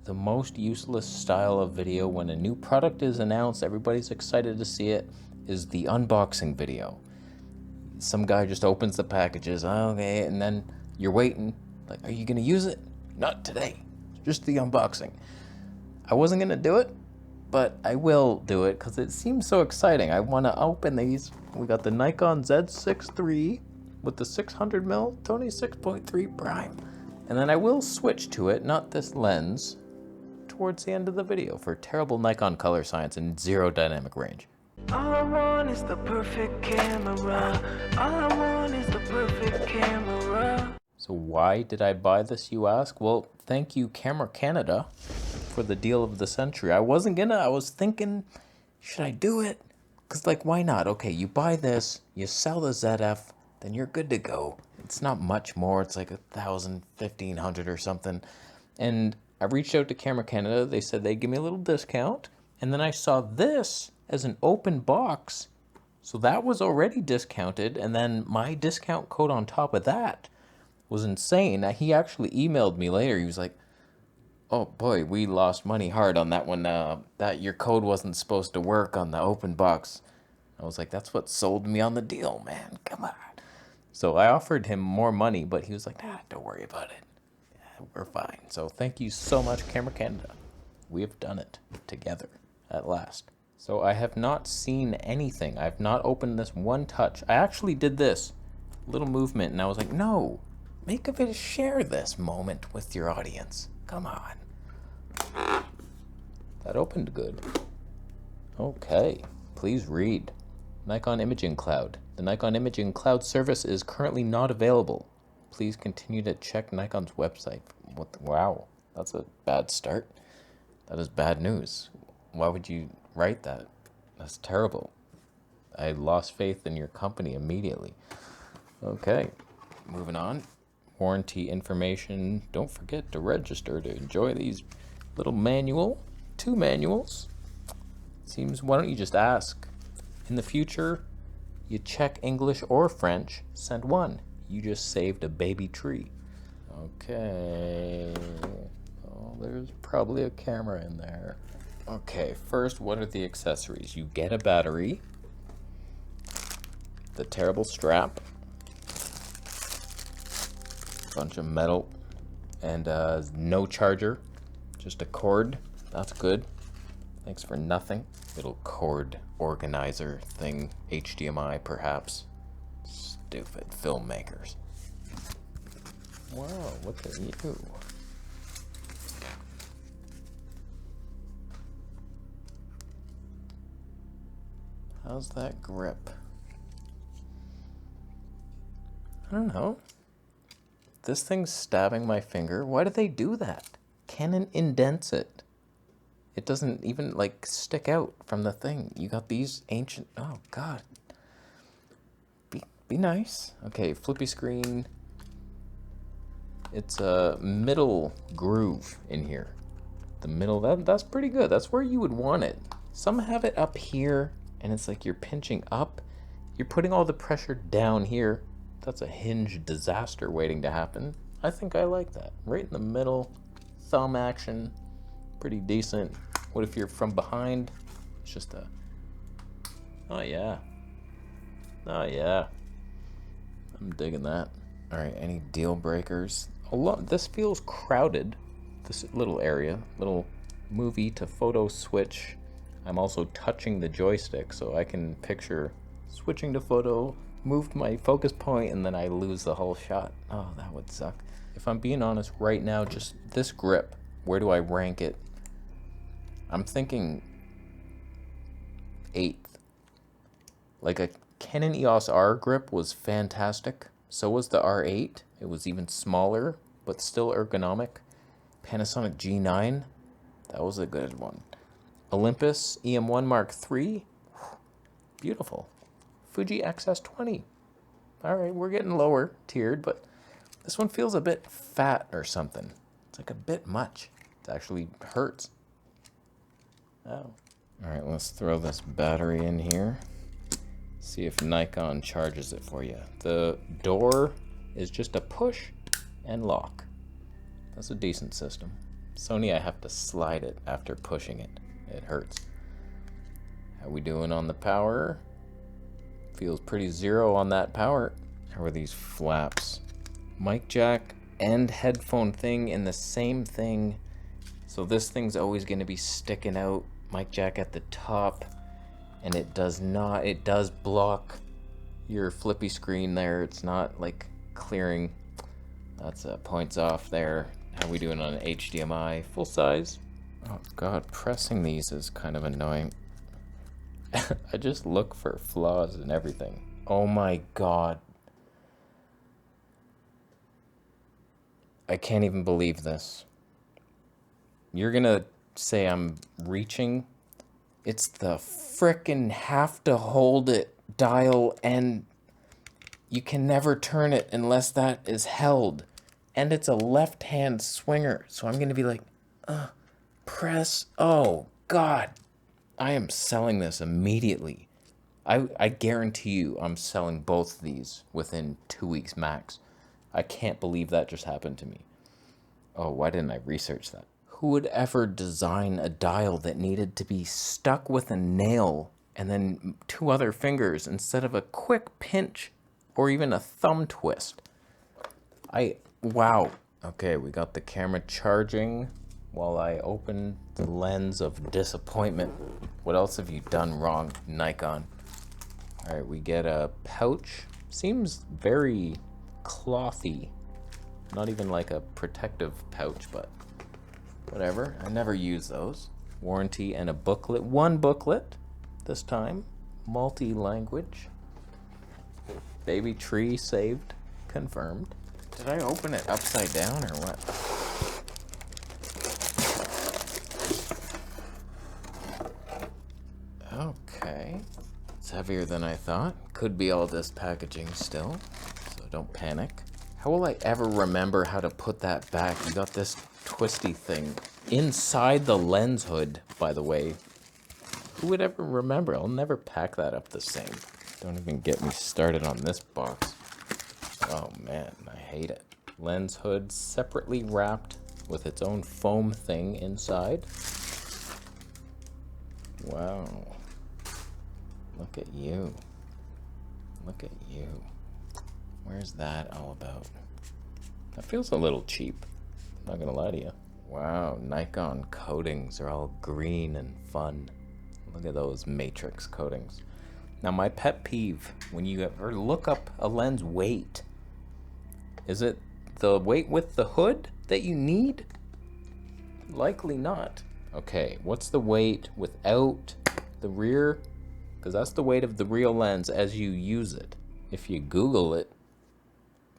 the most useless style of video when a new product is announced, everybody's excited to see it, is the unboxing video. Some guy just opens the packages, okay, and then you're waiting, like, are you gonna use it? Not today, just the unboxing. I wasn't gonna do it, but I will do it because it seems so exciting. I want to open these. We got the Nikon Z6 III with the 600mm Tony 6.3 prime, and then I will switch to it, not this lens, towards the end of the video for terrible Nikon color science and zero dynamic range. All I want is the perfect camera. All I want is the perfect camera. So why did I buy this, you ask? Well, thank you, Camera Canada, for the deal of the century. I was thinking, should I do it? Because, like, why not? Okay, you buy this, you sell the ZF, then you're good to go. It's not much more. It's like 1,000, 1,500 or something. And I reached out to Camera Canada. They said they'd give me a little discount. And then I saw this as an open box. So that was already discounted. And then my discount code on top of that was insane. He actually emailed me later. He was like, oh boy, we lost money hard on that one. That your code wasn't supposed to work on the open box. I was like, that's what sold me on the deal, man. Come on. So I offered him more money, but he was like, nah, don't worry about it. Yeah, we're fine. So thank you so much, Camera Canada. We have done it together at last. So I have not seen anything. I've not opened this one touch. I actually did this little movement, and I was like, no, make of it, share this moment with your audience. Come on. That opened good. Okay, please read. Nikon Imaging Cloud. The Nikon Imaging Cloud service is currently not available. Please continue to check Nikon's website. Wow, that's a bad start. That is bad news. Why would you write that? That's terrible. I lost faith in your company immediately. Okay, moving on. Warranty information. Don't forget to register to enjoy these little two manuals. Seems, why don't you just ask? In the future, you check English or French, send one. You just saved a baby tree. Okay. Oh, there's probably a camera in there. Okay, first, what are the accessories? You get a battery, the terrible strap, bunch of metal, and no charger, just a cord. That's good. Thanks for nothing. Little cord organizer thing, HDMI perhaps. Stupid filmmakers. Wow, look at you. How's that grip? I don't know. This thing's stabbing my finger. Why do they do that? Canon indents it. It doesn't even, like, stick out from the thing. You got these ancient... Oh, God. Be nice. Okay, flippy screen. It's a middle groove in here. The middle, that's pretty good. That's where you would want it. Some have it up here, and it's like you're pinching up. You're putting all the pressure down here. That's a hinge disaster waiting to happen. I think I like that. Right in the middle, thumb action, pretty decent. What if you're from behind? It's just a, oh yeah. Oh yeah. I'm digging that. All right, any deal breakers? This feels crowded, this little area, little movie to photo switch. I'm also touching the joystick, so I can picture switching to photo, moved my focus point, and then I lose the whole shot. Oh, that would suck. If I'm being honest right now, just this grip, where do I rank it? I'm thinking 8th. Like a Canon EOS R grip was fantastic. So was the R8. It was even smaller, but still ergonomic. Panasonic G9, that was a good one. Olympus EM1 Mark III, beautiful. Fuji XS20. All right, we're getting lower tiered, but this one feels a bit fat or something. It's like a bit much. It actually hurts. Oh. All right, let's throw this battery in here. See if Nikon charges it for you. The door is just a push and lock. That's a decent system. Sony, I have to slide it after pushing it. It hurts. How we doing on the power? Feels pretty zero on that power. How are these flaps? Mic jack and headphone thing in the same thing. So this thing's always going to be sticking out. Mic jack at the top. And it does block your flippy screen there. It's not like clearing. That's points off there. How we doing on HDMI? Full size? Oh god, pressing these is kind of annoying. I just look for flaws in everything. Oh my god. I can't even believe this. You're gonna say I'm reaching. It's the frickin' have to hold it dial, and you can never turn it unless that is held. And it's a left-hand swinger, so I'm gonna be like, press. Oh god. I am selling this immediately. I guarantee you I'm selling both of these within 2 weeks max. I can't believe that just happened to me. Oh, why didn't I research that? Who would ever design a dial that needed to be stuck with a nail and then 2 other fingers instead of a quick pinch or even a thumb twist? Wow. Okay, we got the camera charging while I open the lens of disappointment. What else have you done wrong, Nikon? All right, we get a pouch. Seems very clothy. Not even like a protective pouch, but whatever. I never use those. Warranty and a booklet. 1 booklet this time. Multi-language. Baby tree saved. Confirmed. Did I open it upside down or what? Okay. It's heavier than I thought. Could be all this packaging still, so don't panic. How will I ever remember how to put that back? You got this twisty thing inside the lens hood, by the way. Who would ever remember? I'll never pack that up the same. Don't even get me started on this box. Oh man, I hate it. Lens hood separately wrapped with its own foam thing inside. Wow. Look at you. Look at you. Where's that all about? That feels a little cheap. Not gonna lie to you. Wow, Nikon coatings are all green and fun. Look at those matrix coatings. Now my pet peeve, when you ever look up a lens weight, is it the weight with the hood that you need? Likely not. Okay, what's the weight without the rear? Because that's the weight of the real lens as you use it. If you Google it,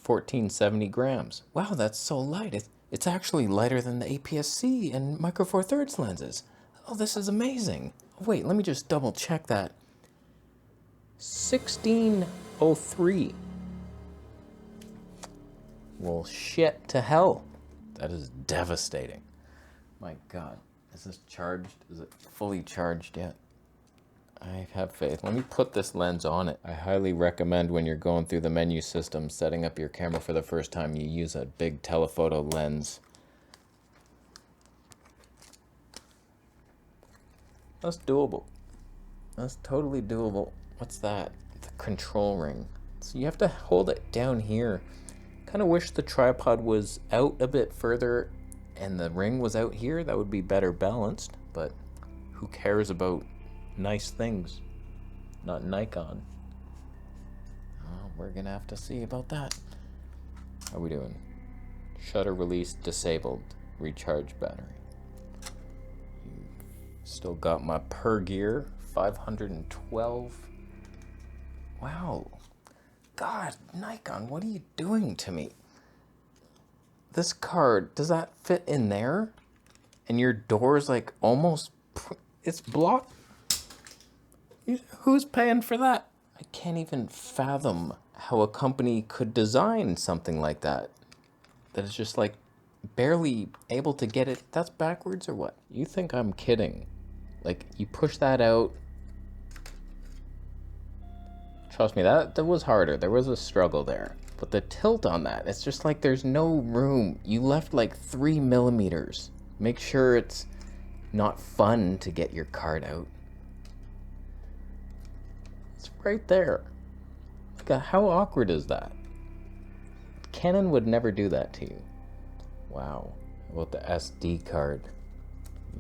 1470 grams. Wow, that's so light. It's actually lighter than the APS-C and Micro Four Thirds lenses. Oh, this is amazing. Wait, let me just double check that. 1603. Well, shit to hell. That is devastating. My God, is this charged? Is it fully charged yet? I have faith. Let me put this lens on it. I highly recommend when you're going through the menu system, setting up your camera for the first time, you use a big telephoto lens. That's doable. That's totally doable. What's that? The control ring. So you have to hold it down here. Kind of wish the tripod was out a bit further and the ring was out here. That would be better balanced, but who cares about nice things? Not Nikon. Oh, we're gonna have to see about that. How are we doing? Shutter release disabled. Recharge battery. Still got my per gear. 512. Wow. God, Nikon, what are you doing to me? This card, does that fit in there? And your door's like almost, it's blocked. Who's paying for that? I can't even fathom how a company could design something like that. That is just like barely able to get it. That's backwards or what? You think I'm kidding? Like you push that out. Trust me, that was harder. There was a struggle there. But the tilt on that, it's just like there's no room. You left like 3 millimeters. Make sure it's not fun to get your card out. It's right there. Like, how awkward is that? Canon would never do that to you. Wow. How about the SD card?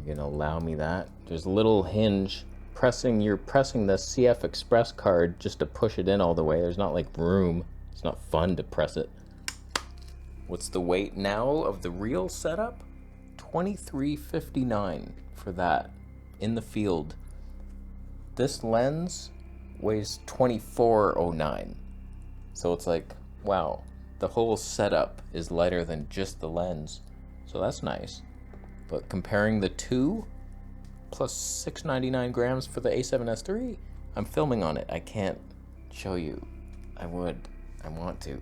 You're gonna allow me that? There's a little hinge. You're pressing the CF Express card just to push it in all the way. There's not like room. It's not fun to press it. What's the weight now of the real setup? 2359 for that in the field. This lens weighs 2409. So it's like, wow, the whole setup is lighter than just the lens. So that's nice. But comparing the two, plus 699 grams for the A7S III, I'm filming on it. I can't show you. I want to.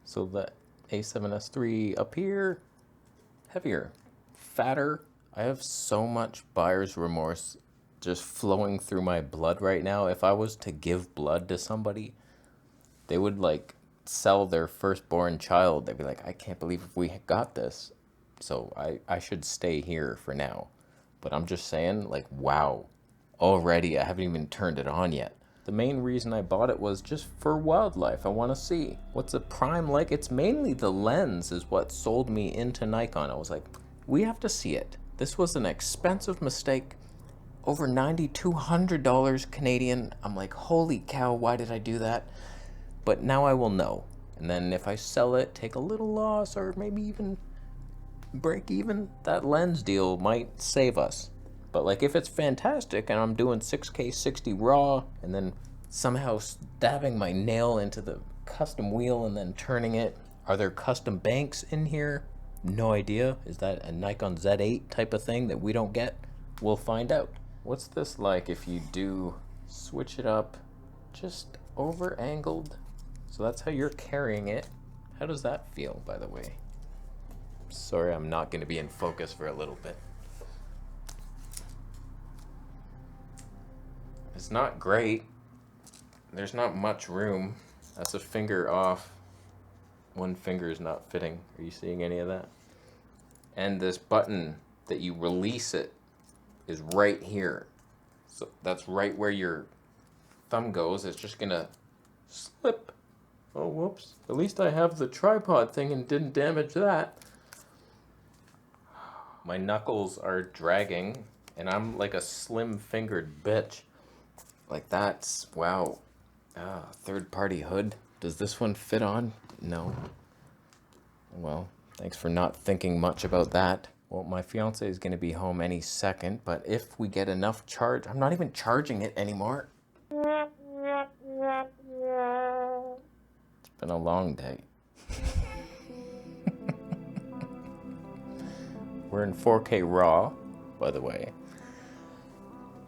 So the A7S III up here, heavier, fatter. I have so much buyer's remorse just flowing through my blood right now. If I was to give blood to somebody, they would like sell their firstborn child. They'd be like, I can't believe we got this. So I should stay here for now. But I'm just saying, like, wow, already I haven't even turned it on yet. The main reason I bought it was just for wildlife. I want to see what's a prime like. It's mainly the lens is what sold me into Nikon. I was like, we have to see it. This was an expensive mistake. Over $9,200 Canadian. I'm like, holy cow, why did I do that? But now I will know. And then if I sell it, take a little loss, or maybe even break even, that lens deal might save us. But like if it's fantastic and I'm doing 6K 60 raw and then somehow stabbing my nail into the custom wheel and then turning it, are there custom banks in here? No idea. Is that a Nikon Z8 type of thing that we don't get? We'll find out. What's this like if you do switch it up just over angled? So that's how you're carrying it. How does that feel, by the way? Sorry, I'm not going to be in focus for a little bit. It's not great. There's not much room. That's a finger off. One finger is not fitting. Are you seeing any of that? And this button that you release it is right here. So that's right where your thumb goes. It's just gonna slip. Oh, whoops. At least I have the tripod thing and didn't damage that. My knuckles are dragging and I'm like a slim-fingered bitch. Like that's, wow. Third-party hood. Does this one fit on? No. Well, thanks for not thinking much about that. Well, my fiance is going to be home any second, but if we get enough charge, I'm not even charging it anymore. It's been a long day. We're in 4K RAW, by the way.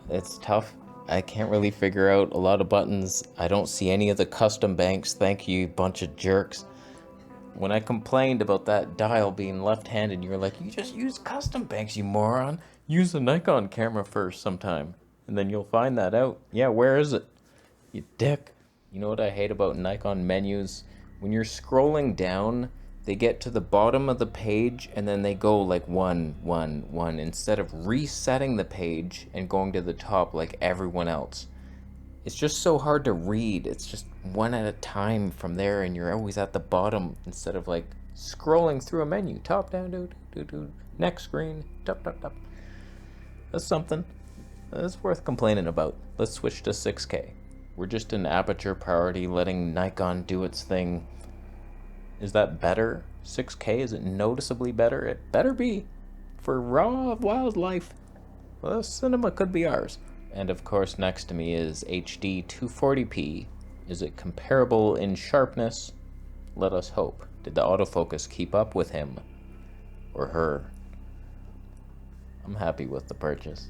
It's tough. I can't really figure out a lot of buttons. I don't see any of the custom banks. Thank you, bunch of jerks. When I complained about that dial being left-handed, you were like, you just use custom banks, you moron. Use a Nikon camera first sometime, and then you'll find that out. Yeah, where is it? You dick. You know what I hate about Nikon menus? When you're scrolling down, they get to the bottom of the page, and then they go like 1, 1, 1, instead of resetting the page and going to the top like everyone else. It's just so hard to read. It's just one at a time from there, and you're always at the bottom instead of like scrolling through a menu. Top, down, do. Next screen, top. That's something. That's worth complaining about. Let's switch to 6K. We're just an aperture priority, letting Nikon do its thing. Is that better? 6K, is it noticeably better? It better be. For raw wildlife. Well, cinema could be ours. And of course, next to me is HD 240p. Is it comparable in sharpness? Let us hope. Did the autofocus keep up with him or her? I'm happy with the purchase.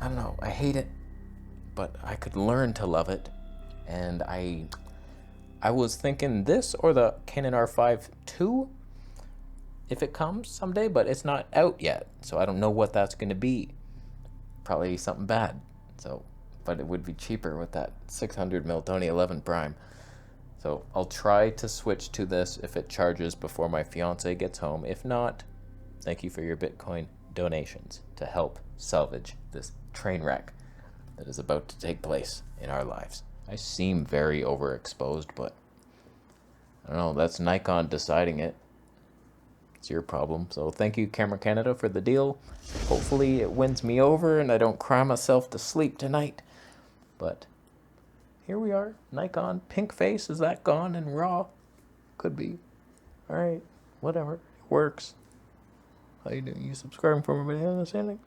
I don't know, I hate it. but I could learn to love it. And I was thinking this or the Canon R5 II, if it comes someday, but it's not out yet, so I don't know what that's going to be. Probably something bad. So, but it would be cheaper with that 600mm Tony 11 prime. So I'll try to switch to this if it charges before my fiance gets home. If not, thank you for your Bitcoin donations to help salvage this train wreck that is about to take place in our lives. I seem very overexposed, but I don't know, that's Nikon deciding it. It's your problem. So thank you, Camera Canada, for the deal. Hopefully it wins me over and I don't cry myself to sleep tonight. But here we are. Nikon, pink face, is that gone in RAW? Could be. Alright, whatever. It works. How you doing? You subscribing for everybody understanding?